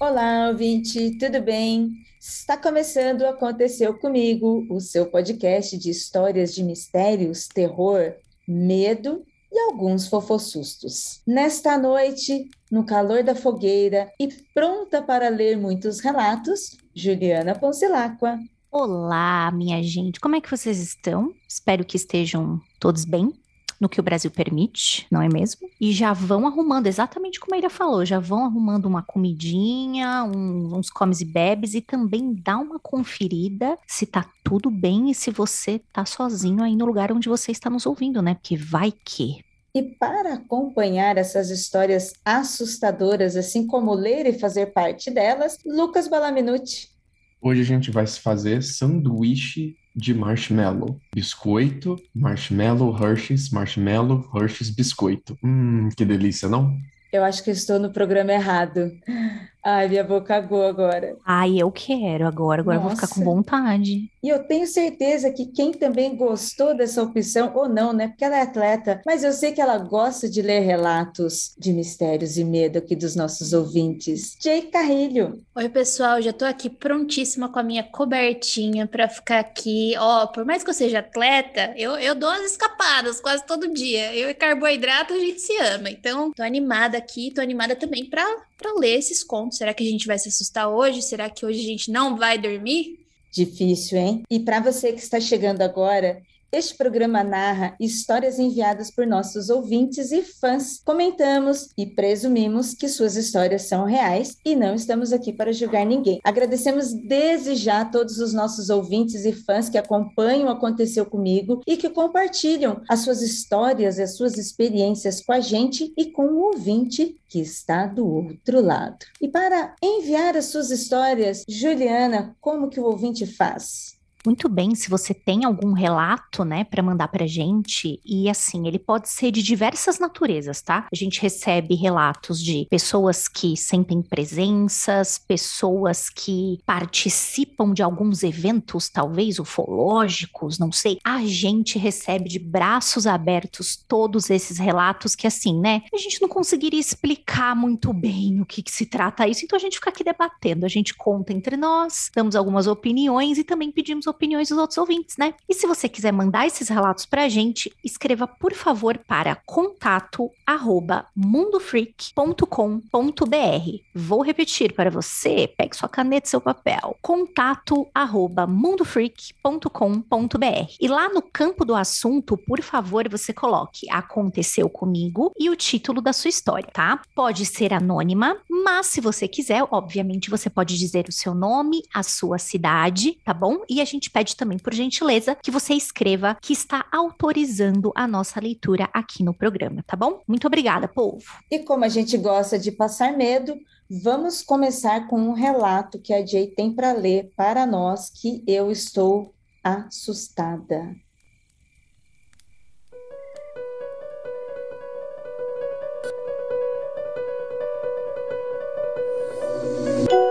Olá, ouvinte, tudo bem? Está começando o Aconteceu Comigo, o seu podcast de histórias de mistérios, terror, medo e alguns fofossustos. Nesta noite, no calor da fogueira e pronta para ler muitos relatos, Juliana Poncelacqua. Olá, minha gente, como é que vocês estão? Espero que estejam todos bem, no que o Brasil permite, não é mesmo? E já vão arrumando, exatamente como a Ira falou, já vão arrumando uma comidinha, uns comes e bebes e também dá uma conferida se tá tudo bem e se você tá sozinho aí no lugar onde você está nos ouvindo, né? Porque vai que. E para acompanhar essas histórias assustadoras, assim como ler e fazer parte delas, Lucas Balaminuti. Hoje a gente vai se fazer sanduíche de marshmallow. Biscoito, marshmallow, Hershey's, biscoito. Que delícia, não? Eu acho que eu estou no programa errado. Ai, minha boca aguou agora. Ai, eu quero agora eu vou ficar com Nossa. vontade. E eu tenho certeza que quem também gostou dessa opção, ou não, né? Porque ela é atleta, mas eu sei que ela gosta de ler relatos de mistérios e medo aqui dos nossos ouvintes. Jay Carrilho. Oi, pessoal, já tô aqui prontíssima com a minha cobertinha pra ficar aqui. Ó, por mais que eu seja atleta, eu dou as escapadas quase todo dia. Eu e carboidrato a gente se ama. Então, tô animada aqui, tô animada também pra ler esses contos. Será que a gente vai se assustar hoje? Será que hoje a gente não vai dormir? Difícil, hein? E para você que está chegando agora, este programa narra histórias enviadas por nossos ouvintes e fãs. Comentamos e presumimos que suas histórias são reais e não estamos aqui para julgar ninguém. Agradecemos desde já a todos os nossos ouvintes e fãs que acompanham o Aconteceu Comigo e que compartilham as suas histórias e as suas experiências com a gente e com o ouvinte que está do outro lado. E para enviar as suas histórias, Juliana, como que o ouvinte faz? Muito bem, se você tem algum relato, né, para mandar pra gente, e assim, ele pode ser de diversas naturezas, tá? A gente recebe relatos de pessoas que sentem presenças, pessoas que participam de alguns eventos, talvez ufológicos, não sei. A gente recebe de braços abertos todos esses relatos que assim, né, a gente não conseguiria explicar muito bem o que se trata isso, então a gente fica aqui debatendo, a gente conta entre nós, damos algumas opiniões e também pedimos opiniões dos outros ouvintes, né? E se você quiser mandar esses relatos pra gente, escreva, por favor, para contato@mundofreak.com.br. Vou repetir para você, pegue sua caneta e seu papel. contato@mundofreak.com.br. E lá no campo do assunto, por favor, você coloque "Aconteceu comigo" e o título da sua história, tá? Pode ser anônima, mas se você quiser, obviamente, você pode dizer o seu nome, a sua cidade, tá bom? E a gente pede também, por gentileza, que você escreva que está autorizando a nossa leitura aqui no programa, tá bom? Muito obrigada, povo! E como a gente gosta de passar medo, vamos começar com um relato que a Jay tem para ler para nós, que eu estou assustada.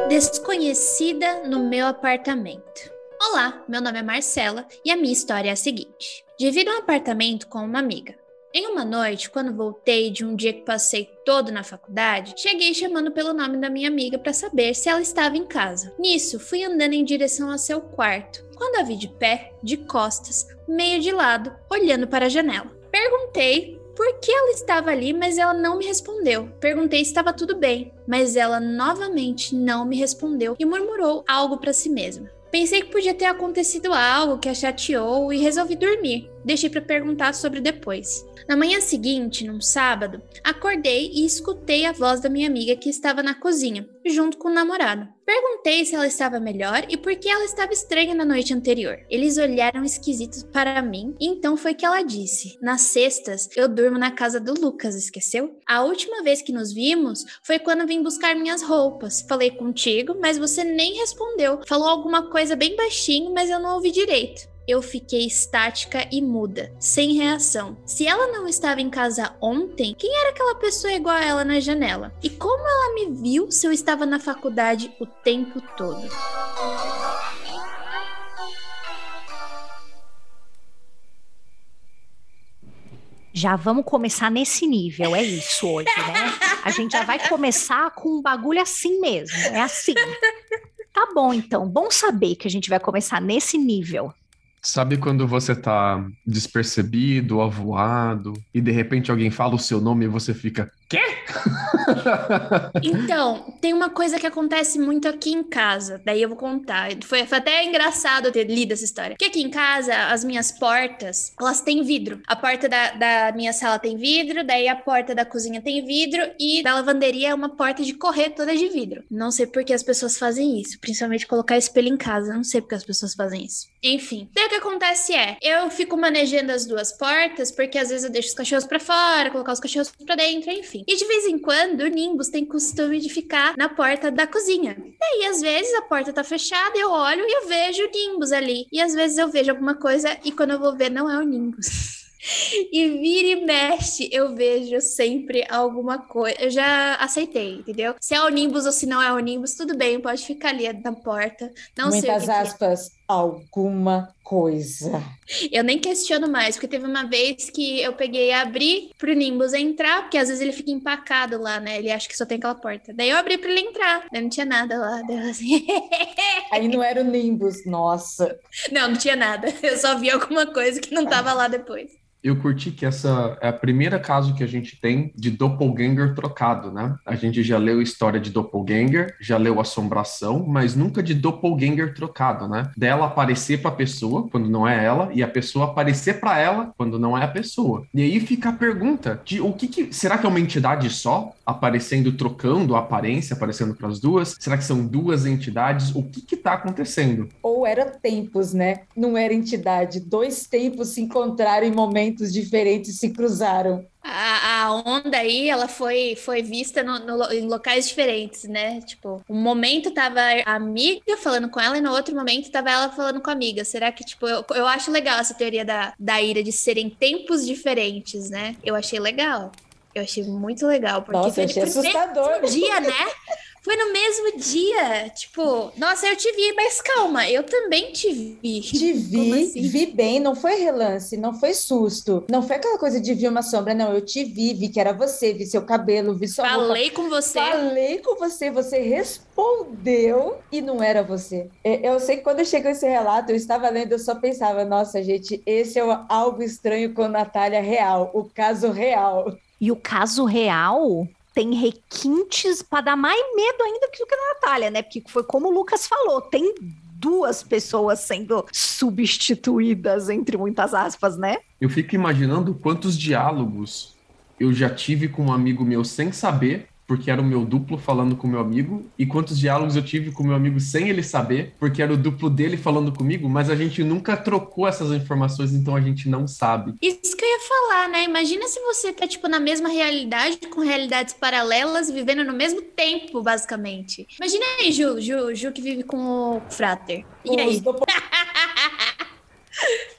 Desconhecida no meu apartamento. Olá, meu nome é Marcela e a minha história é a seguinte. Divido um apartamento com uma amiga. Em uma noite, quando voltei de um dia que passei todo na faculdade, cheguei chamando pelo nome da minha amiga para saber se ela estava em casa. Nisso, fui andando em direção ao seu quarto, quando a vi de pé, de costas, meio de lado, olhando para a janela. Perguntei por que ela estava ali, mas ela não me respondeu. Perguntei se estava tudo bem, mas ela novamente não me respondeu e murmurou algo para si mesma. Pensei que podia ter acontecido algo que a chateou e resolvi dormir. Deixei para perguntar sobre depois. Na manhã seguinte, num sábado, acordei e escutei a voz da minha amiga que estava na cozinha, junto com o namorado. Perguntei se ela estava melhor e por que ela estava estranha na noite anterior. Eles olharam esquisitos para mim e então foi que ela disse: "Nas sextas, eu durmo na casa do Lucas, esqueceu? A última vez que nos vimos foi quando vim buscar minhas roupas. Falei contigo, mas você nem respondeu. Falou alguma coisa bem baixinho, mas eu não ouvi direito." Eu fiquei estática e muda, sem reação. Se ela não estava em casa ontem, quem era aquela pessoa igual a ela na janela? E como ela me viu se eu estava na faculdade o tempo todo? Já vamos começar nesse nível, é isso hoje, né? A gente já vai começar com um bagulho assim mesmo, é assim. Tá bom, então. Bom saber que a gente vai começar nesse nível. Sabe quando você tá despercebido, avoado, e de repente alguém fala o seu nome e você fica, quê? Então, tem uma coisa que acontece muito aqui em casa, daí eu vou contar. Foi até engraçado eu ter lido essa história. Porque aqui em casa, as minhas portas, elas têm vidro. A porta da minha sala tem vidro, daí a porta da cozinha tem vidro e da lavanderia é uma porta de correr toda de vidro. Não sei por que as pessoas fazem isso, principalmente colocar espelho em casa. Não sei por que as pessoas fazem isso. Enfim, daí o que acontece eu fico manejando as duas portas, porque às vezes eu deixo os cachorros pra fora, colocar os cachorros pra dentro, enfim. E de vez em quando, o Nimbus tem costume de ficar na porta da cozinha. Daí, às vezes, a porta tá fechada, eu olho e eu vejo o Nimbus ali. E às vezes eu vejo alguma coisa e quando eu vou ver, não é o Nimbus. E vira e mexe, eu vejo sempre alguma coisa. Eu já aceitei, entendeu? Se é o Nimbus ou se não é o Nimbus, tudo bem, pode ficar ali na porta. Não sei o Muitas que aspas, alguma coisa. Eu nem questiono mais, porque teve uma vez que eu peguei e abri pro Nimbus entrar, porque às vezes ele fica empacado lá, né? Ele acha que só tem aquela porta. Daí eu abri pra ele entrar, daí não tinha nada lá. Daí eu assim... Aí não era o Nimbus, nossa. Não tinha nada. Eu só vi alguma coisa que não tava lá depois. Eu curti que essa é a primeira caso que a gente tem de doppelganger trocado, né? A gente já leu história de doppelganger, já leu assombração, mas nunca de doppelganger trocado, né? Dela aparecer pra pessoa quando não é ela e a pessoa aparecer pra ela quando não é a pessoa. E aí fica a pergunta de o que será que é uma entidade só aparecendo, trocando a aparência, aparecendo pras duas? Será que são duas entidades? O que tá acontecendo? Ou era tempos, né? Não era entidade. Dois tempos se encontraram em momentos diferentes, se cruzaram. A onda aí, ela foi vista em locais diferentes, né? Tipo, um momento tava a amiga falando com ela e no outro momento tava ela falando com a amiga. Será que, tipo, eu acho legal essa teoria da ira de serem tempos diferentes, né? Eu achei legal. Eu achei muito legal. Porque Nossa, eu achei assustador. No dia, né? Foi no mesmo dia, tipo, nossa, eu te vi, mas calma, eu também te vi. Te vi, assim? Vi bem, não foi relance, não foi susto, não foi aquela coisa de ver uma sombra, não, eu te vi que era você, vi seu cabelo, vi sua roupa. Falei com você. Falei com você, você respondeu e não era você. Eu sei que quando chegou esse relato, eu estava lendo, eu só pensava, nossa, gente, esse é o Algo Estranho com Natália real, o caso real. E o caso real tem requintes para dar mais medo ainda do que a Natália, né? Porque foi como o Lucas falou, tem duas pessoas sendo substituídas, entre muitas aspas, né? Eu fico imaginando quantos diálogos eu já tive com um amigo meu sem saber, porque era o meu duplo falando com o meu amigo, e quantos diálogos eu tive com o meu amigo sem ele saber, porque era o duplo dele falando comigo, mas a gente nunca trocou essas informações, então a gente não sabe. Isso que eu ia falar, né? Imagina se você tá, tipo, na mesma realidade, com realidades paralelas, vivendo no mesmo tempo, basicamente. Imagina aí, Ju que vive com o Frater. E aí?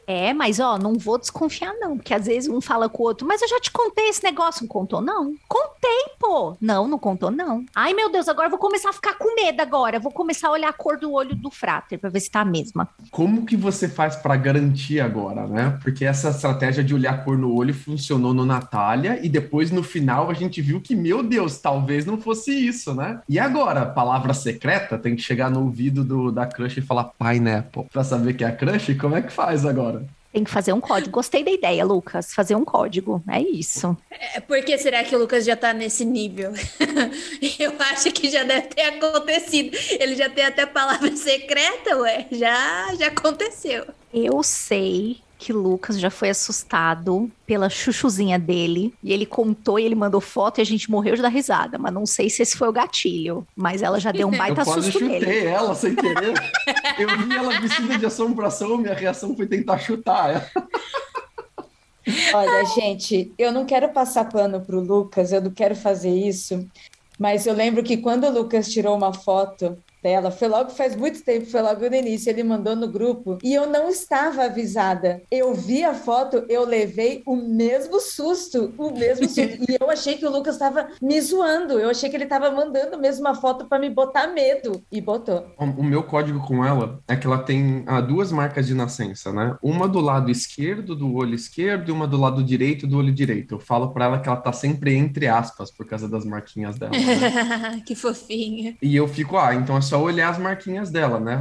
É, mas ó, não vou desconfiar não, porque às vezes um fala com o outro, mas eu já te contei esse negócio, não contou não? Contei, pô! Não contou não. Ai, meu Deus, agora eu vou começar a ficar com medo agora, vou começar a olhar a cor do olho do Frater pra ver se tá a mesma. Como que você faz pra garantir agora, né? Porque essa estratégia de olhar a cor no olho funcionou no Natália e depois no final a gente viu que, meu Deus, talvez não fosse isso, né? E agora, palavra secreta, tem que chegar no ouvido da crush e falar Pineapple pra saber que é a crush? Como é que faz agora? Tem que fazer um código. Gostei da ideia, Lucas. Fazer um código. É isso. Por que será que o Lucas já tá nesse nível? Eu acho que já deve ter acontecido. Ele já tem até palavra secreta, ué. Já aconteceu. Eu sei que Lucas já foi assustado pela chuchuzinha dele, e ele contou e ele mandou foto e a gente morreu de dar risada, mas não sei se esse foi o gatilho, mas ela já deu um baita susto nele. Eu quase chutei ela sem querer. Eu vi ela vestida de assombração, minha reação foi tentar chutar ela. Olha, gente, eu não quero passar pano pro Lucas, eu não quero fazer isso, mas eu lembro que quando o Lucas tirou uma foto dela. Foi logo, faz muito tempo, foi logo no início. Ele mandou no grupo e eu não estava avisada. Eu vi a foto, eu levei o mesmo susto. E eu achei que o Lucas estava me zoando. Eu achei que ele estava mandando mesmo uma foto para me botar medo. E botou. O meu código com ela é que ela tem duas marcas de nascença, né? Uma do lado esquerdo do olho esquerdo e uma do lado direito do olho direito. Eu falo pra ela que ela tá sempre entre aspas por causa das marquinhas dela, né? Que fofinha. E eu fico, então é só olhar as marquinhas dela, né?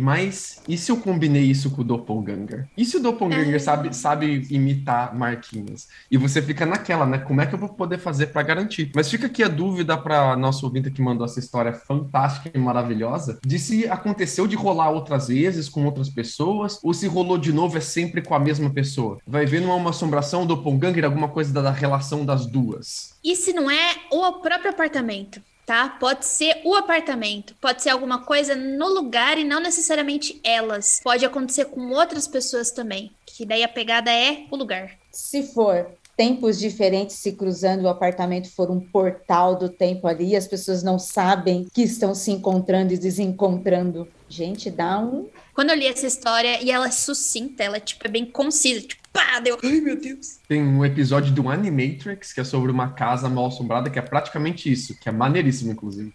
Mas e se eu combinei isso com o Doppelganger? E se o Doppelganger sabe imitar marquinhas? E você fica naquela, né? Como é que eu vou poder fazer para garantir? Mas fica aqui a dúvida para nosso ouvinte que mandou essa história fantástica e maravilhosa, de se aconteceu de rolar outras vezes com outras pessoas, ou se rolou de novo é sempre com a mesma pessoa. Vai ver, não é uma assombração, Doppelganger, alguma coisa da relação das duas. E se não é o próprio apartamento? Tá? Pode ser o apartamento, pode ser alguma coisa no lugar e não necessariamente elas. Pode acontecer com outras pessoas também, que daí a pegada é o lugar. Se for tempos diferentes se cruzando, o apartamento for um portal do tempo ali, as pessoas não sabem que estão se encontrando e desencontrando. Gente, dá um... Quando eu li essa história, e ela é sucinta, ela é bem concisa, pá, deu... Ai, meu Deus. Tem um episódio do Animatrix, que é sobre uma casa mal assombrada, que é praticamente isso, que é maneiríssimo, inclusive.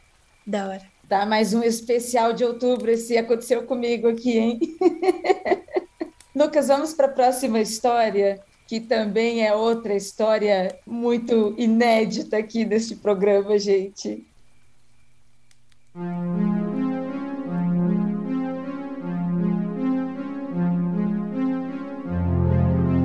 Da hora. Dá mais um especial de outubro, esse aconteceu comigo aqui, hein? Lucas, vamos para a próxima história, que também é outra história muito inédita aqui deste programa, gente.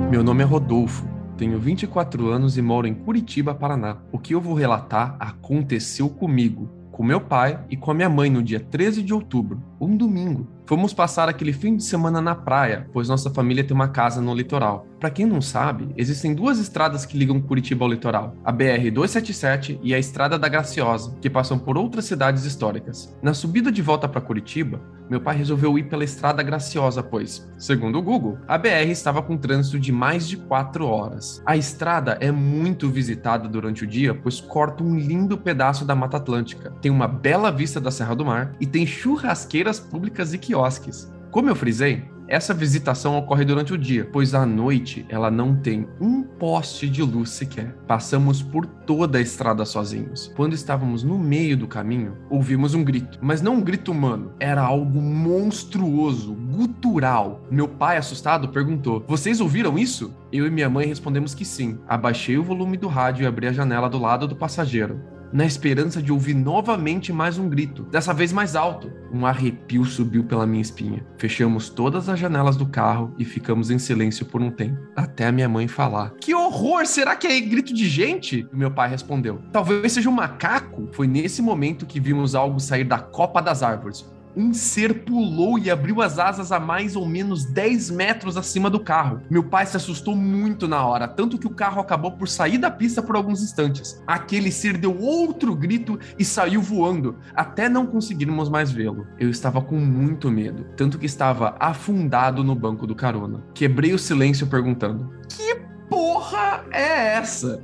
Meu nome é Rodolfo, tenho 24 anos e moro em Curitiba, Paraná. O que eu vou relatar aconteceu comigo, com meu pai e com a minha mãe no dia 13 de outubro, um domingo. Fomos passar aquele fim de semana na praia, pois nossa família tem uma casa no litoral. Para quem não sabe, existem duas estradas que ligam Curitiba ao litoral, a BR-277 e a Estrada da Graciosa, que passam por outras cidades históricas. Na subida de volta para Curitiba, meu pai resolveu ir pela Estrada Graciosa, pois, segundo o Google, a BR estava com trânsito de mais de 4 horas. A estrada é muito visitada durante o dia, pois corta um lindo pedaço da Mata Atlântica, tem uma bela vista da Serra do Mar e tem churrasqueiras públicas e quiosques. Como eu frisei, essa visitação ocorre durante o dia, pois à noite ela não tem um poste de luz sequer. Passamos por toda a estrada sozinhos. Quando estávamos no meio do caminho, ouvimos um grito, mas não um grito humano, era algo monstruoso, gutural. Meu pai, assustado, perguntou: "Vocês ouviram isso?" Eu e minha mãe respondemos que sim. Abaixei o volume do rádio e abri a janela do lado do passageiro, na esperança de ouvir novamente mais um grito, dessa vez mais alto. Um arrepio subiu pela minha espinha. Fechamos todas as janelas do carro e ficamos em silêncio por um tempo, até a minha mãe falar: "Que horror! Será que é grito de gente?" E meu pai respondeu: "Talvez seja um macaco." Foi nesse momento que vimos algo sair da copa das árvores. Um ser pulou e abriu as asas a mais ou menos 10 metros acima do carro. Meu pai se assustou muito na hora, tanto que o carro acabou por sair da pista por alguns instantes. Aquele ser deu outro grito e saiu voando, até não conseguirmos mais vê-lo. Eu estava com muito medo, tanto que estava afundado no banco do carona. Quebrei o silêncio perguntando: "Que porra é essa?"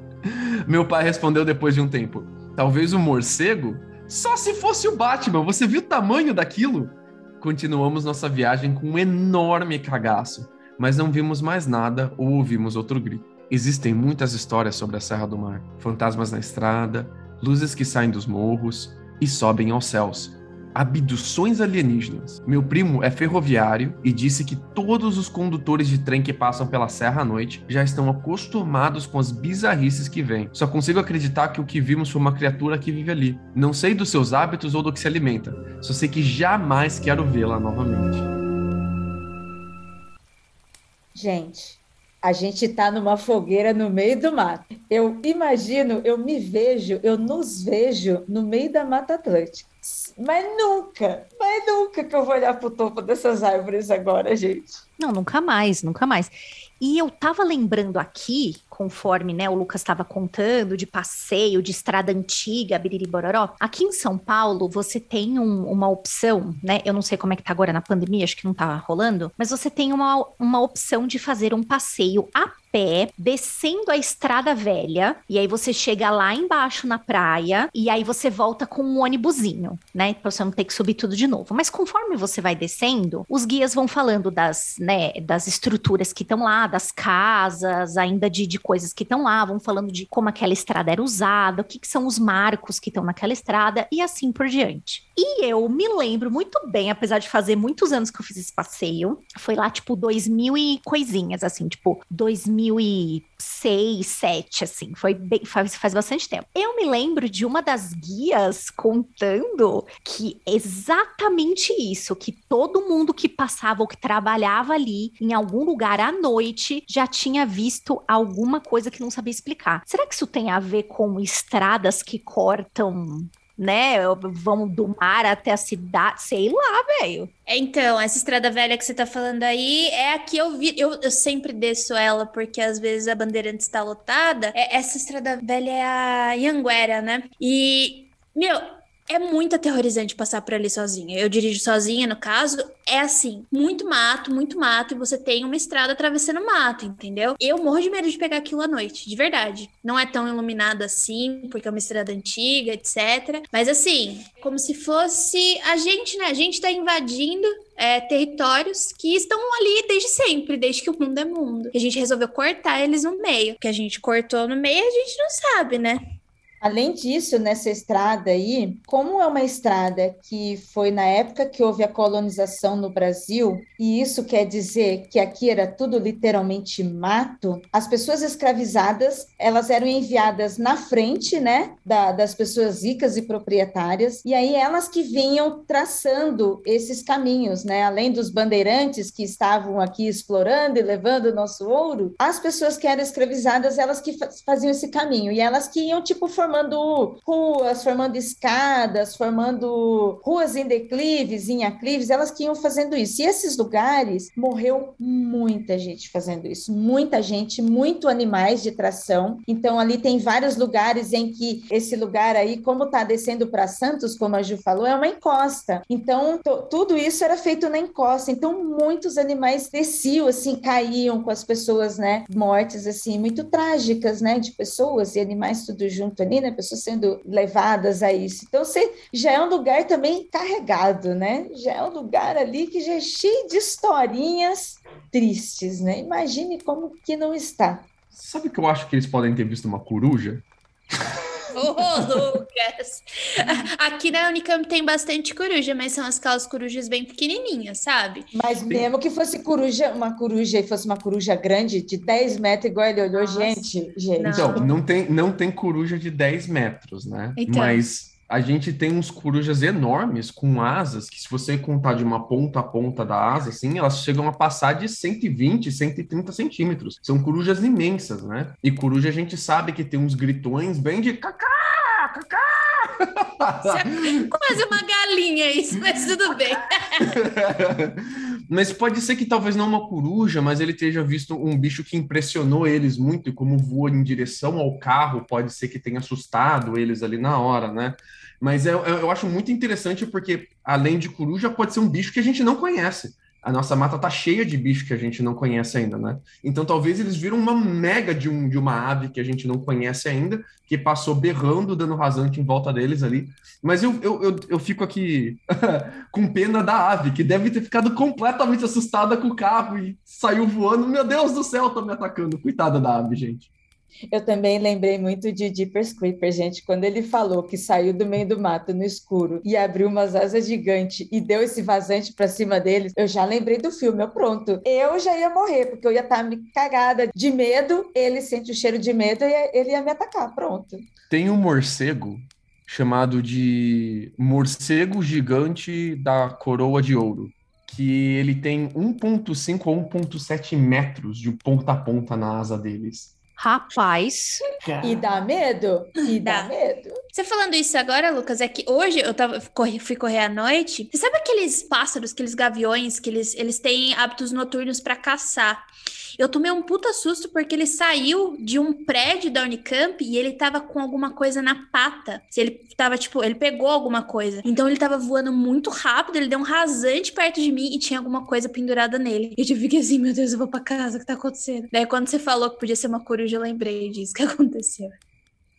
Meu pai respondeu depois de um tempo: "Talvez um morcego? Só se fosse o Batman, você viu o tamanho daquilo?" Continuamos nossa viagem com um enorme cagaço, mas não vimos mais nada ou ouvimos outro grito. Existem muitas histórias sobre a Serra do Mar. Fantasmas na estrada, luzes que saem dos morros e sobem aos céus. Abduções alienígenas. Meu primo é ferroviário e disse que todos os condutores de trem que passam pela serra à noite já estão acostumados com as bizarrices que vêm. Só consigo acreditar que o que vimos foi uma criatura que vive ali. Não sei dos seus hábitos ou do que se alimenta, só sei que jamais quero vê-la novamente. Gente, a gente tá numa fogueira no meio do mato. Eu imagino, eu nos vejo no meio da Mata Atlântica. Mas nunca que eu vou olhar pro topo dessas árvores agora, gente. Não, nunca mais, nunca mais. E eu tava lembrando aqui, conforme, né, o Lucas estava contando de passeio, de estrada antiga, Biriri Bororó. Aqui em São Paulo, você tem uma opção, né? Eu não sei como é que tá agora na pandemia, acho que não tá rolando, mas você tem uma opção de fazer um passeio a pé, descendo a estrada velha, e aí você chega lá embaixo na praia, e aí você volta com um ônibusinho, né? Pra você não ter que subir tudo de novo. Mas conforme você vai descendo, os guias vão falando das estruturas que estão lá, das casas, ainda de coisas que estão lá, vão falando de como aquela estrada era usada, o que são os marcos que estão naquela estrada, e assim por diante. E eu me lembro muito bem, apesar de fazer muitos anos que eu fiz esse passeio, foi lá, tipo, 2000 e coisinhas, assim, tipo, 2006, 2007, assim, faz bastante tempo. Eu me lembro de uma das guias contando que exatamente isso, que todo mundo que passava ou que trabalhava ali, em algum lugar à noite, já tinha visto alguma coisa que não sabia explicar. Será que isso tem a ver com estradas que cortam, né, vão do mar até a cidade, sei lá, velho. Então, essa estrada velha que você tá falando aí é a que eu vi. Eu sempre desço ela, porque às vezes a Bandeirantes está lotada. Essa estrada velha é a Anhanguera, né? E, meu, é muito aterrorizante passar por ali sozinha. Eu dirijo sozinha, no caso. É assim, muito mato, e você tem uma estrada atravessando mato, entendeu? Eu morro de medo de pegar aquilo à noite, de verdade. Não é tão iluminado assim, porque é uma estrada antiga, etc. Mas assim, como se fosse a gente, né? A gente tá invadindo territórios que estão ali desde sempre, desde que o mundo é mundo. E a gente resolveu cortar eles no meio. O que a gente cortou no meio, a gente não sabe, né? Além disso, nessa estrada aí, como é uma estrada que foi na época que houve a colonização no Brasil, e isso quer dizer que aqui era tudo literalmente mato, as pessoas escravizadas, elas eram enviadas na frente, né, das pessoas ricas e proprietárias, e aí elas que vinham traçando esses caminhos, né, além dos bandeirantes que estavam aqui explorando e levando o nosso ouro, as pessoas que eram escravizadas, elas que faziam esse caminho, e elas que iam, tipo, formando ruas, formando escadas, formando ruas em declives, em aclives, elas que iam fazendo isso. E esses lugares, morreu muita gente fazendo isso, muita gente, muito animais de tração. Então, ali tem vários lugares em que esse lugar aí, como está descendo para Santos, como a Ju falou, é uma encosta. Então, tudo isso era feito na encosta. Então, muitos animais desciam, assim, caíam com as pessoas, né, mortes, assim, muito trágicas, né, de pessoas e animais tudo junto ali, né, pessoas sendo levadas a isso. Então, você já é um lugar também carregado, né? Já é um lugar ali que já é cheio de historinhas tristes, né? Imagine como que não está. Sabe que eu acho que eles podem ter visto uma coruja? Lucas! Aqui na Unicamp tem bastante coruja, mas são aquelas corujas bem pequenininhas, sabe? Mas mesmo que fosse uma coruja e fosse uma coruja grande, de 10 metros, igual ele olhou, Nossa, gente. Então, não tem coruja de 10 metros, né? Então. Mas a gente tem uns corujas enormes com asas, que se você contar de uma ponta a ponta da asa, assim, elas chegam a passar de 120, 130 centímetros. São corujas imensas, né? E coruja a gente sabe que tem uns gritões bem de cacá, cacá. Quase uma galinha isso, mas tudo bem. Mas pode ser que talvez não uma coruja, mas ele tenha visto um bicho que impressionou eles muito, e como voa em direção ao carro, pode ser que tenha assustado eles ali na hora, né? Mas eu acho muito interessante porque, além de coruja, pode ser um bicho que a gente não conhece. A nossa mata tá cheia de bicho que a gente não conhece ainda, né? Então talvez eles viram uma mega de uma ave que a gente não conhece ainda, que passou berrando, dando rasante em volta deles ali. Mas eu fico aqui com pena da ave, que deve ter ficado completamente assustada com o carro e saiu voando. Meu Deus do céu, tá me atacando. Coitada da ave, gente. Eu também lembrei muito de Jeepers Creepers, gente, quando ele falou que saiu do meio do mato no escuro e abriu umas asas gigantes e deu esse vazante para cima deles, eu já lembrei do filme, pronto. Eu já ia morrer, porque eu ia estar me cagada de medo, ele sente o cheiro de medo e ele ia me atacar, pronto. Tem um morcego chamado de morcego gigante da coroa de ouro, que ele tem 1,5 ou 1,7 metros de ponta a ponta na asa deles. Rapaz. E dá medo? E dá medo? Você falando isso agora, Lucas, é que hoje fui correr à noite. Você sabe aqueles pássaros, aqueles gaviões, que eles têm hábitos noturnos pra caçar? Eu tomei um puta susto porque ele saiu de um prédio da Unicamp e ele tava com alguma coisa na pata. Ele pegou alguma coisa. Então ele tava voando muito rápido, ele deu um rasante perto de mim e tinha alguma coisa pendurada nele. E eu fiquei assim, meu Deus, eu vou pra casa, o que tá acontecendo? Daí quando você falou que podia ser uma coruja, eu lembrei disso que aconteceu.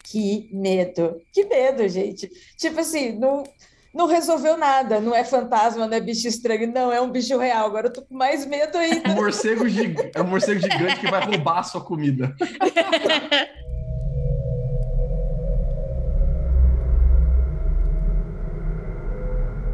Que medo, gente. Tipo assim, não resolveu nada, não é fantasma, não é bicho estranho, não, é um bicho real. Agora eu tô com mais medo ainda. É um morcego gigante que vai roubar a sua comida.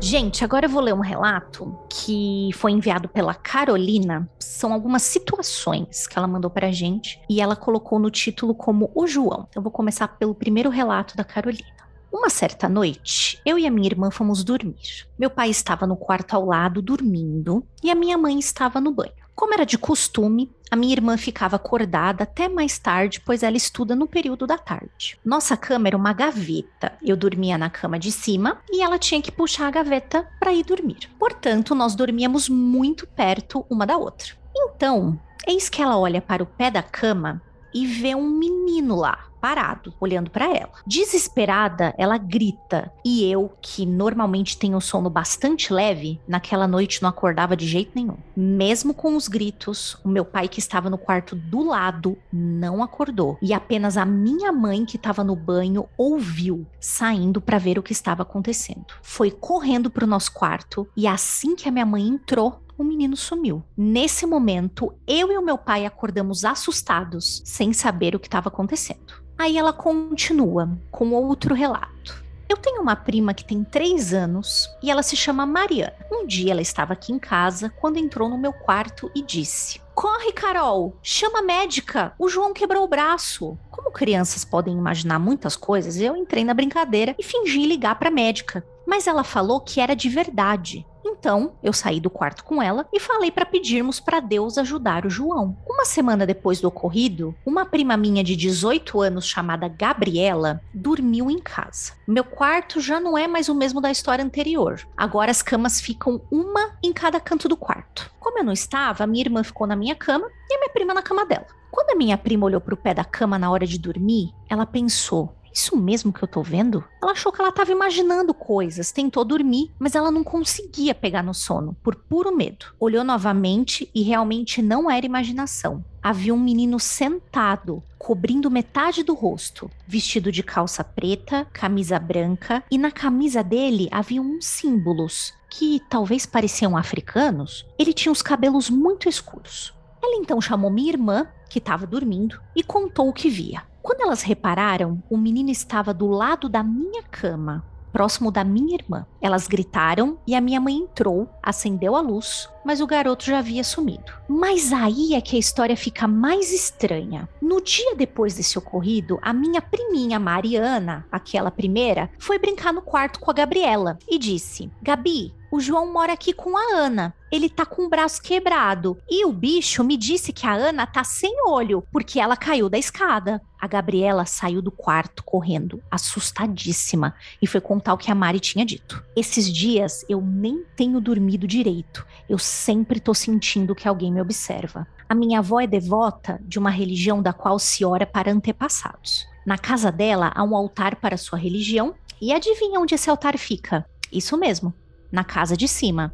Gente, agora eu vou ler um relato que foi enviado pela Carolina. São algumas situações que ela mandou pra gente e ela colocou no título como O João. Eu vou começar pelo primeiro relato da Carolina. Uma certa noite, eu e a minha irmã fomos dormir. Meu pai estava no quarto ao lado dormindo e a minha mãe estava no banho. Como era de costume, a minha irmã ficava acordada até mais tarde, pois ela estuda no período da tarde. Nossa cama era uma gaveta. Eu dormia na cama de cima e ela tinha que puxar a gaveta para ir dormir. Portanto, nós dormíamos muito perto uma da outra. Então, eis que ela olha para o pé da cama e vê um menino lá, parado, olhando para ela. Desesperada, ela grita. E eu, que normalmente tenho sono bastante leve, naquela noite não acordava de jeito nenhum. Mesmo com os gritos, o meu pai, que estava no quarto do lado, não acordou. E apenas a minha mãe, que estava no banho, ouviu, saindo para ver o que estava acontecendo. Foi correndo para o nosso quarto e assim que a minha mãe entrou, o menino sumiu. Nesse momento, eu e o meu pai acordamos assustados, sem saber o que estava acontecendo. Aí ela continua com outro relato. Eu tenho uma prima que tem 3 anos e ela se chama Mariana. Um dia ela estava aqui em casa quando entrou no meu quarto e disse: "Corre, Carol, chama a médica, o João quebrou o braço." Como crianças podem imaginar muitas coisas, eu entrei na brincadeira e fingi ligar para a médica. Mas ela falou que era de verdade. Então, eu saí do quarto com ela e falei para pedirmos para Deus ajudar o João. Uma semana depois do ocorrido, uma prima minha de 18 anos chamada Gabriela dormiu em casa. Meu quarto já não é mais o mesmo da história anterior. Agora as camas ficam uma em cada canto do quarto. Como eu não estava, a minha irmã ficou na minha cama e a minha prima na cama dela. Quando a minha prima olhou para o pé da cama na hora de dormir, ela pensou: isso mesmo que eu tô vendo? Ela achou que ela estava imaginando coisas, tentou dormir, mas ela não conseguia pegar no sono, por puro medo. Olhou novamente e realmente não era imaginação. Havia um menino sentado, cobrindo metade do rosto, vestido de calça preta, camisa branca, e na camisa dele havia uns símbolos, que talvez pareciam africanos. Ele tinha os cabelos muito escuros. Ela então chamou minha irmã, que estava dormindo, e contou o que via. Quando elas repararam, o menino estava do lado da minha cama, próximo da minha irmã. Elas gritaram e a minha mãe entrou, acendeu a luz, mas o garoto já havia sumido. Mas aí é que a história fica mais estranha. No dia depois desse ocorrido, a minha priminha Mariana, aquela primeira, foi brincar no quarto com a Gabriela e disse: "Gabi, o João mora aqui com a Ana. Ele tá com o braço quebrado. E o bicho me disse que a Ana tá sem olho, porque ela caiu da escada." A Gabriela saiu do quarto correndo, assustadíssima, e foi contar o que a Mari tinha dito. Esses dias eu nem tenho dormido direito. Eu sempre tô sentindo que alguém me observa. A minha avó é devota de uma religião da qual se ora para antepassados. Na casa dela há um altar para sua religião, e adivinha onde esse altar fica? Isso mesmo, na casa de cima,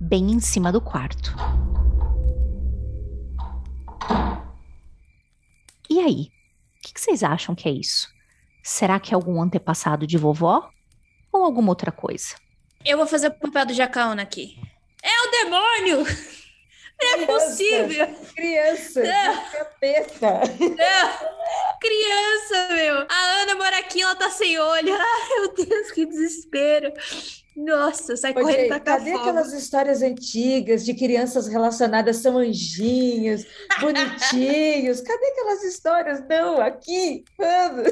bem em cima do quarto. E aí? O que vocês acham que é isso? Será que é algum antepassado de vovó? Ou alguma outra coisa? Eu vou fazer o papel do Jacaúna aqui. É o demônio! Não é possível! Criança! Capeta! Não, criança, meu! A Ana mora aqui, ela tá sem olho. Ai, meu Deus, que desespero! Nossa, sai correndo, tacar cadê fogo. aquelas histórias antigas de crianças relacionadas são anjinhos, bonitinhos? Cadê aquelas histórias? Não, aqui, mano.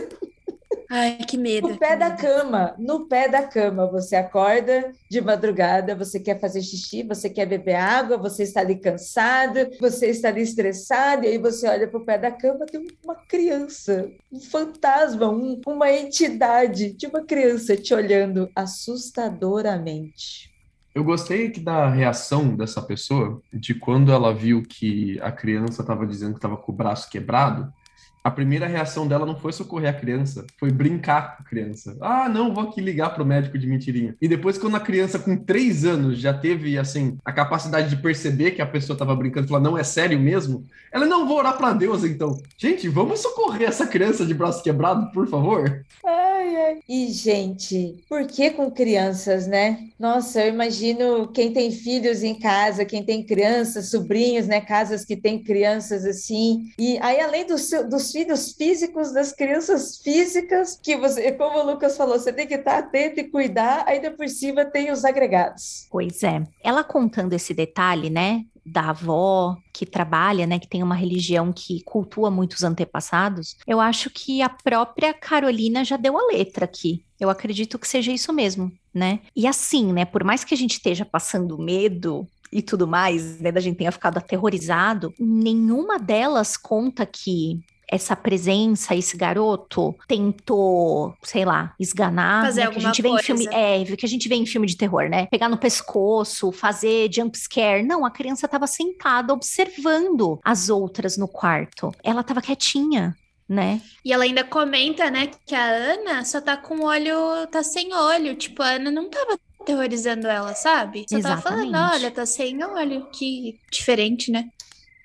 Ai, que medo. No pé da cama, no pé da cama, você acorda de madrugada, você quer fazer xixi, você quer beber água, você está ali cansado, você está ali estressado, e aí você olha para o pé da cama, tem uma criança, um fantasma, uma entidade de uma criança te olhando assustadoramente. Eu gostei da reação dessa pessoa, de quando ela viu que a criança estava dizendo que estava com o braço quebrado. A primeira reação dela não foi socorrer a criança, foi brincar com a criança. Ah, não, vou aqui ligar pro médico de mentirinha. E depois, quando a criança com 3 anos já teve, assim, a capacidade de perceber que a pessoa estava brincando e falar, não, é sério mesmo? Ela, não, vou orar para Deus, então. Gente, vamos socorrer essa criança de braço quebrado, por favor? Ai, ai. E, gente, por que com crianças, né? Nossa, eu imagino quem tem filhos em casa, quem tem crianças, sobrinhos, né? Casas que tem crianças assim. E aí, além dos filhos físicos, das crianças físicas, que você, como o Lucas falou, você tem que estar atento e cuidar, ainda por cima tem os agregados. Pois é. Ela contando esse detalhe, né? Da avó que trabalha, né, que tem uma religião que cultua muitos antepassados, eu acho que a própria Carolina já deu a letra aqui. Eu acredito que seja isso mesmo, né? E assim, né, por mais que a gente esteja passando medo e tudo mais, né, da gente tenha ficado aterrorizado, nenhuma delas conta que essa presença, esse garoto tentou, sei lá, esganar, fazer né, alguma que a gente vê em filme, coisa. que a gente vê em filme de terror, né? Pegar no pescoço, fazer jump scare. Não, a criança estava sentada observando as outras no quarto. Ela estava quietinha, né? E ela ainda comenta, né, que a Ana só tá com o olho, tá sem olho. Tipo, a Ana não tava aterrorizando ela, sabe? Só tava falando, Exatamente. olha, tá sem olho. Que diferente, né?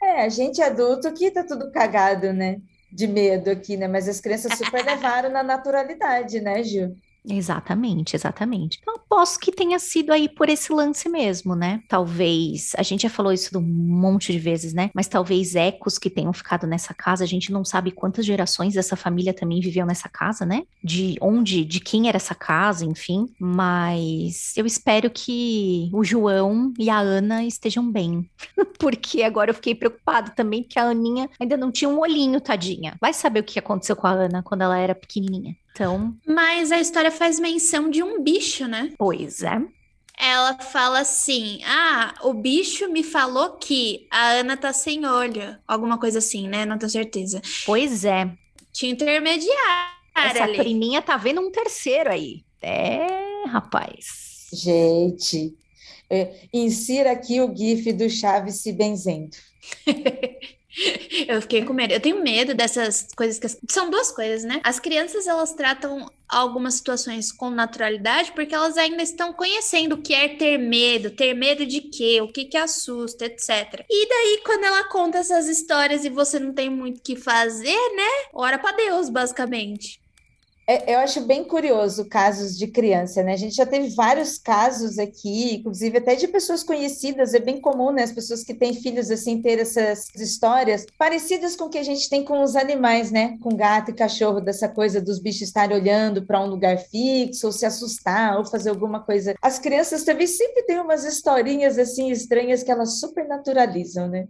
É, a gente adulto que tá tudo cagado, né? De medo aqui, né? Mas as crianças super levaram na naturalidade, né, Gil? Exatamente, exatamente. Então, aposto que tenha sido aí por esse lance mesmo, né? Talvez, a gente já falou isso um monte de vezes, né? Mas talvez ecos que tenham ficado nessa casa, a gente não sabe quantas gerações dessa família também viviam nessa casa, né? De onde, de quem era essa casa, enfim. Mas eu espero que o João e a Ana estejam bem. Porque agora eu fiquei preocupada também, porque a Aninha ainda não tinha um olhinho, tadinha. Vai saber o que aconteceu com a Ana quando ela era pequenininha. Então, Mas a história faz menção de um bicho, né? pois é. Ela fala assim: ah, o bicho me falou que a Ana tá sem olho. Alguma coisa assim, né? Não tenho certeza. Pois é. Tinha intermediária Essa ali. priminha tá vendo um terceiro aí. É, rapaz. Gente, insira aqui o GIF do Chaves se benzendo. Eu fiquei com medo. Eu tenho medo dessas coisas são duas coisas, né? As crianças, elas tratam algumas situações com naturalidade porque elas ainda estão conhecendo o que é ter medo. Ter medo de quê? O que que assusta, etc. E daí, quando ela conta essas histórias e você não tem muito o que fazer, né? Ora pra Deus, basicamente. Eu acho bem curioso casos de criança, né? A gente já teve vários casos aqui, inclusive até de pessoas conhecidas. É bem comum, né? As pessoas que têm filhos assim ter essas histórias parecidas com o que a gente tem com os animais, né? Com gato e cachorro, dessa coisa dos bichos estarem olhando para um lugar fixo, ou se assustar, ou fazer alguma coisa. As crianças também sempre têm umas historinhas assim estranhas que elas super naturalizam, né?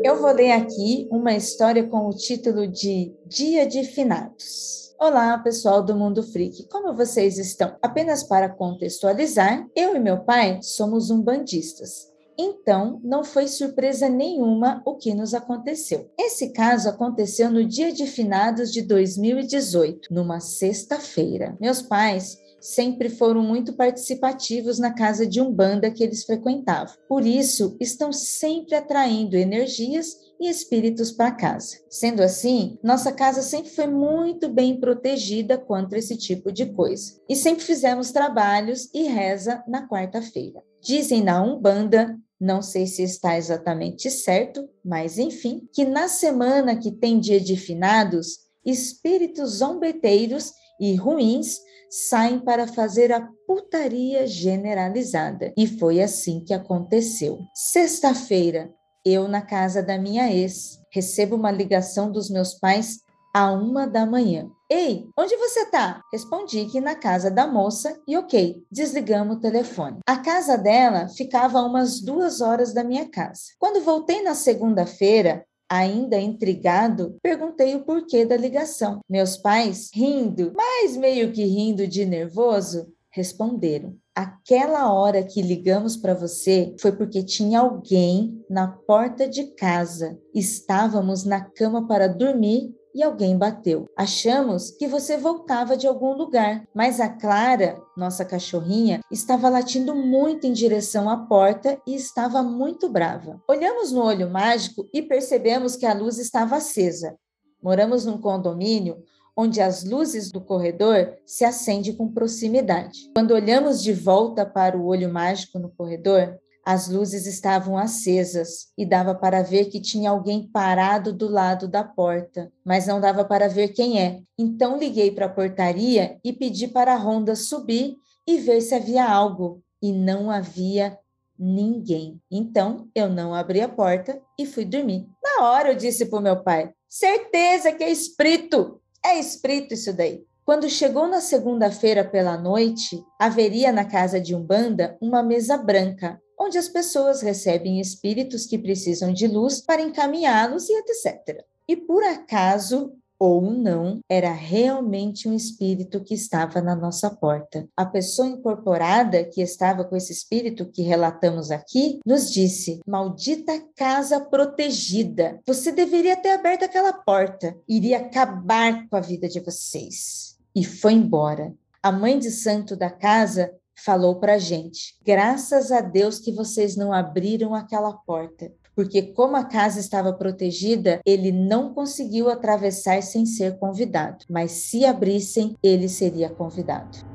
Eu vou ler aqui uma história com o título de Dia de Finados. Olá, pessoal do Mundo Freak, como vocês estão? Apenas para contextualizar, eu e meu pai somos umbandistas. Então, não foi surpresa nenhuma o que nos aconteceu. Esse caso aconteceu no Dia de Finados de 2018, numa sexta-feira. Meus pais sempre foram muito participativos na casa de umbanda que eles frequentavam. Por isso, estão sempre atraindo energias e espíritos para casa. Sendo assim, nossa casa sempre foi muito bem protegida contra esse tipo de coisa. E sempre fizemos trabalhos e reza na quarta-feira. Dizem na umbanda, não sei se está exatamente certo, mas enfim, que na semana que tem Dia de Finados, espíritos zombeteiros e ruins saem para fazer a putaria generalizada. E foi assim que aconteceu. Sexta-feira, eu na casa da minha ex, recebo uma ligação dos meus pais à 1 da manhã. Ei, onde você tá? Respondi que na casa da moça e ok, desligamos o telefone. A casa dela ficava a umas 2 horas da minha casa. Quando voltei na segunda-feira, ainda intrigado, perguntei o porquê da ligação. Meus pais, rindo, mas meio que rindo de nervoso, responderam: aquela hora que ligamos para você foi porque tinha alguém na porta de casa. Estávamos na cama para dormir e alguém bateu. Achamos que você voltava de algum lugar, mas a Clara, nossa cachorrinha, estava latindo muito em direção à porta e estava muito brava. Olhamos no olho mágico e percebemos que a luz estava acesa. Moramos num condomínio onde as luzes do corredor se acendem com proximidade. Quando olhamos de volta para o olho mágico no corredor, as luzes estavam acesas e dava para ver que tinha alguém parado do lado da porta, mas não dava para ver quem é. Então liguei para a portaria e pedi para a ronda subir e ver se havia algo, e não havia ninguém. Então eu não abri a porta e fui dormir. Na hora eu disse para o meu pai: certeza que é espírito! É espírito isso daí. Quando chegou na segunda-feira pela noite, haveria na casa de Umbanda uma mesa branca, onde as pessoas recebem espíritos que precisam de luz para encaminhá-los e etc. E por acaso, ou não, era realmente um espírito que estava na nossa porta. A pessoa incorporada que estava com esse espírito que relatamos aqui, nos disse: maldita casa protegida, você deveria ter aberto aquela porta, iria acabar com a vida de vocês. E foi embora. A mãe de santo da casa falou para a gente: graças a Deus que vocês não abriram aquela porta, porque como a casa estava protegida, ele não conseguiu atravessar sem ser convidado, mas se abrissem, ele seria convidado.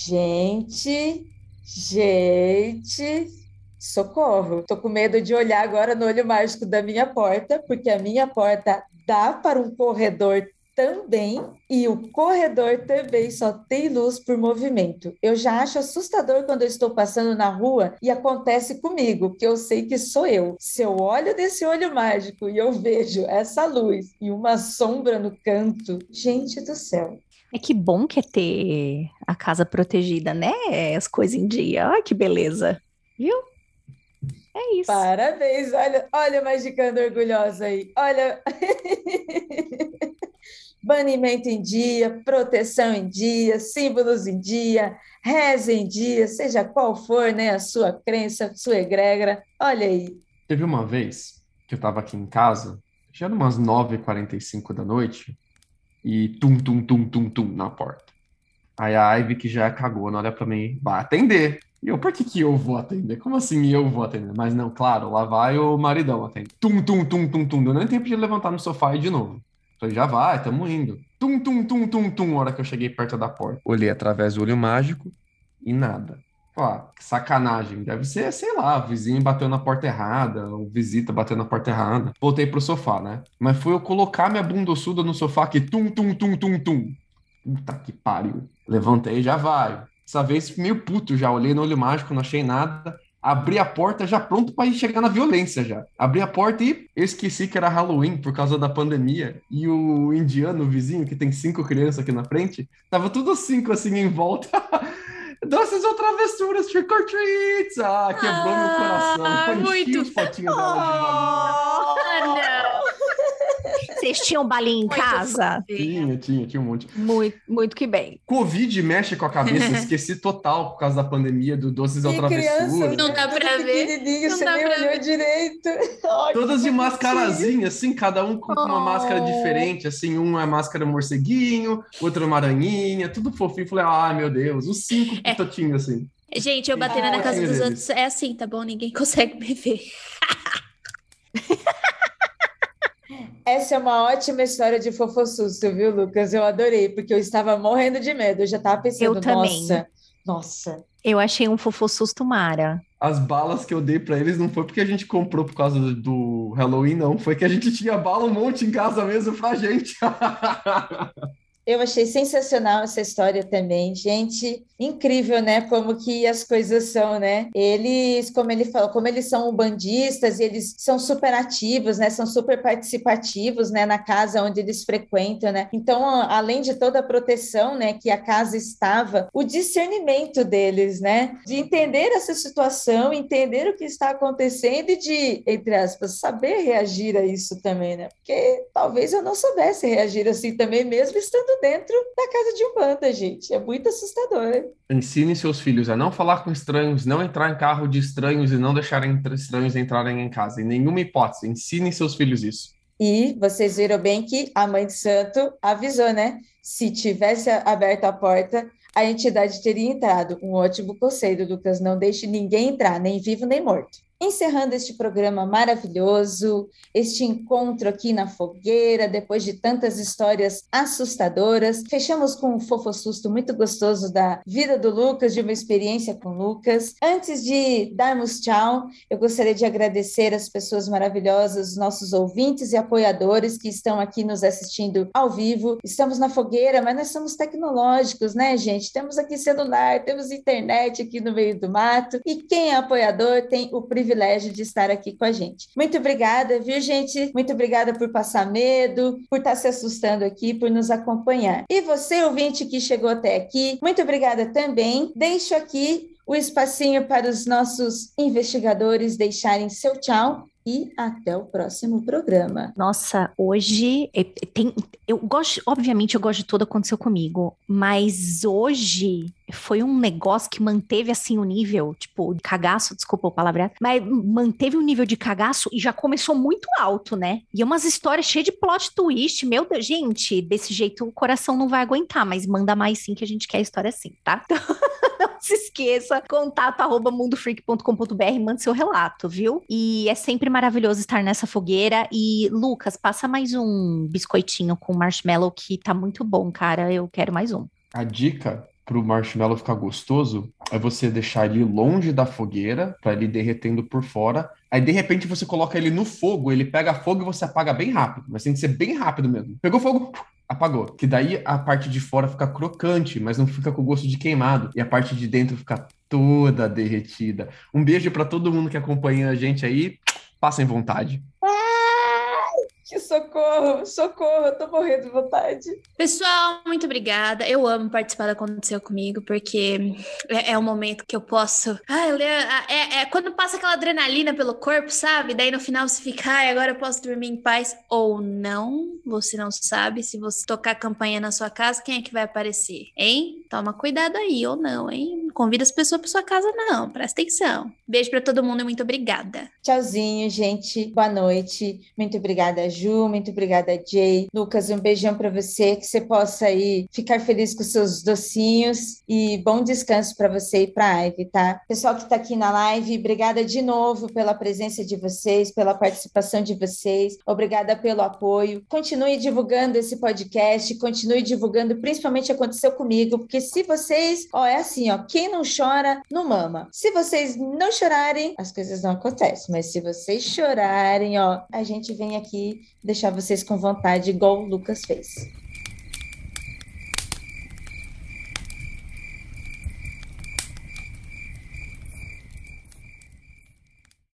Gente, socorro. Tô com medo de olhar agora no olho mágico da minha porta, porque a minha porta dá para um corredor também, e o corredor também só tem luz por movimento. Eu já acho assustador quando eu estou passando na rua e acontece comigo, porque eu sei que sou eu. Se eu olho desse olho mágico e eu vejo essa luz e uma sombra no canto, gente do céu. É que bom que é ter a casa protegida, né? As coisas em dia. Ai, que beleza. Viu? É isso. Parabéns. Olha a magicando orgulhosa aí. Olha. Banimento em dia, proteção em dia, símbolos em dia, reza em dia, seja qual for, né, a sua crença, a sua egrégora. Olha aí. Teve uma vez que eu estava aqui em casa, já era umas 9h45 da noite, e tum, tum, tum, tum, tum na porta. Aí a Ivy, que já cagou, não olha pra mim, vai atender. E eu, por que eu vou atender? Como assim eu vou atender? Mas não, claro, lá vai o maridão atender. Tum, tum, tum, tum, tum. Deu nem tempo de levantar no sofá e ir de novo. Falei, já vai, tamo indo. Tum, tum, tum, tum, tum, hora que eu cheguei perto da porta. Olhei através do olho mágico e nada. Ah, que sacanagem. Deve ser, sei lá, o vizinho bateu na porta errada, o visita bateu na porta errada. Voltei pro sofá, né? Mas foi eu colocar minha bundoçuda no sofá que tum, tum, tum, tum, tum. Puta que pariu. Levantei, já vai. Dessa vez, meio puto já. Olhei no olho mágico, não achei nada. Abri a porta já pronto para ir chegar na violência já. Abri a porta e eu esqueci que era Halloween por causa da pandemia. E o indiano, o vizinho, que tem 5 crianças aqui na frente, tava tudo 5 assim em volta. Doces ou travessuras, trick or treats! Ah, quebrou meu coração. Muito. Os potinhos dela de balinha. Não. Vocês tinham balinha em casa? Tinha um monte. Muito que bem. Covid mexe com a cabeça, esqueci total por causa da pandemia do Doces ou Travessuras. Não dá pra ver. Você nem olhou direito. Todas de mascarazinha, assim, cada um com uma máscara diferente, assim, um é máscara morceguinho, outro é uma aranhinha, tudo fofinho. Falei, ai meu Deus, os 5 pitotinhos, assim. Gente, eu batendo na casa dos outros é assim, tá bom? Ninguém consegue me ver. Essa é uma ótima história de fofossusto, viu, Lucas? Eu adorei, porque eu estava morrendo de medo. Eu já estava pensando, Eu também. nossa. Eu achei um fofossusto mara. As balas que eu dei pra eles não foi porque a gente comprou por causa do Halloween não, foi que a gente tinha bala um monte em casa mesmo pra gente. Eu achei sensacional essa história também, gente. Incrível, né? Como que as coisas são, né? Eles, como ele falou, como eles são bandistas, eles são super ativos, né? São super participativos, né? Na casa onde eles frequentam, né? Então, além de toda a proteção, né? Que a casa estava, o discernimento deles, né? De entender essa situação, entender o que está acontecendo e de, entre aspas, saber reagir a isso também, né? Porque talvez eu não soubesse reagir assim também, mesmo estando dentro da casa de Umbanda, gente. É muito assustador. Ensine seus filhos a não falar com estranhos, não entrar em carro de estranhos e não deixarem estranhos entrarem em casa. Em nenhuma hipótese. Ensinem seus filhos isso. E vocês viram bem que a mãe de santo avisou, né? Se tivesse aberto a porta, a entidade teria entrado. Um ótimo conselho, Lucas. Não deixe ninguém entrar, nem vivo nem morto. Encerrando este programa maravilhoso, este encontro aqui na fogueira, depois de tantas histórias assustadoras, fechamos com um fofo susto muito gostoso da vida do Lucas, de uma experiência com o Lucas. Antes de darmos tchau, eu gostaria de agradecer as pessoas maravilhosas, nossos ouvintes e apoiadores que estão aqui nos assistindo ao vivo. Estamos na fogueira, mas nós somos tecnológicos, né, gente? Temos aqui celular, temos internet aqui no meio do mato, e quem é apoiador tem o privilégio de estar aqui com a gente. Muito obrigada, viu, gente? Muito obrigada por passar medo, por estar se assustando aqui, por nos acompanhar. E você, ouvinte que chegou até aqui, muito obrigada também. Deixo aqui o espacinho para os nossos investigadores deixarem seu tchau. E até o próximo programa. Nossa, hoje eu gosto, obviamente eu gosto de tudo que aconteceu comigo, mas hoje foi um negócio que manteve assim o nível, tipo, cagaço, desculpa o palavreado, mas manteve o nível de cagaço e já começou muito alto, né? E umas histórias cheias de plot twist, meu Deus, gente, desse jeito o coração não vai aguentar, mas manda mais sim que a gente quer a história assim, tá? Não se esqueça, contato@mundofreak.com.br, mande seu relato, viu? E é sempre maravilhoso estar nessa fogueira. E, Lucas, passa mais um biscoitinho com marshmallow que tá muito bom, cara. Eu quero mais um. A dica para o marshmallow ficar gostoso é você deixar ele longe da fogueira, para ele ir derretendo por fora. Aí, de repente, você coloca ele no fogo, ele pega fogo e você apaga bem rápido. Mas tem que ser bem rápido mesmo. Pegou fogo, apagou. Que daí a parte de fora fica crocante, mas não fica com gosto de queimado. E a parte de dentro fica toda derretida. Um beijo para todo mundo que acompanha a gente aí. Passem vontade. Que socorro, socorro, eu tô morrendo de vontade. Pessoal, muito obrigada. Eu amo participar do Aconteceu Comigo, porque é um momento que eu posso... quando passa aquela adrenalina pelo corpo, sabe? Daí no final você fica, agora eu posso dormir em paz. Ou não, você não sabe. Se você tocar a campainha na sua casa, quem é que vai aparecer? Hein? Toma cuidado aí, ou não, hein? Não convida as pessoas pra sua casa, não. Presta atenção. Beijo pra todo mundo e muito obrigada. Tchauzinho, gente. Boa noite. Muito obrigada, Ju. Muito obrigada, Jay. Lucas, um beijão para você. Que você possa aí ficar feliz com seus docinhos. E bom descanso para você e para a Ivy, tá? Pessoal que está aqui na live, obrigada de novo pela presença de vocês, pela participação de vocês. Obrigada pelo apoio. Continue divulgando esse podcast. Continue divulgando, principalmente Aconteceu Comigo. Porque se vocês... é assim, quem não chora, não mama. Se vocês não chorarem, as coisas não acontecem. Mas se vocês chorarem, a gente vem aqui deixar vocês com vontade, igual o Lucas fez.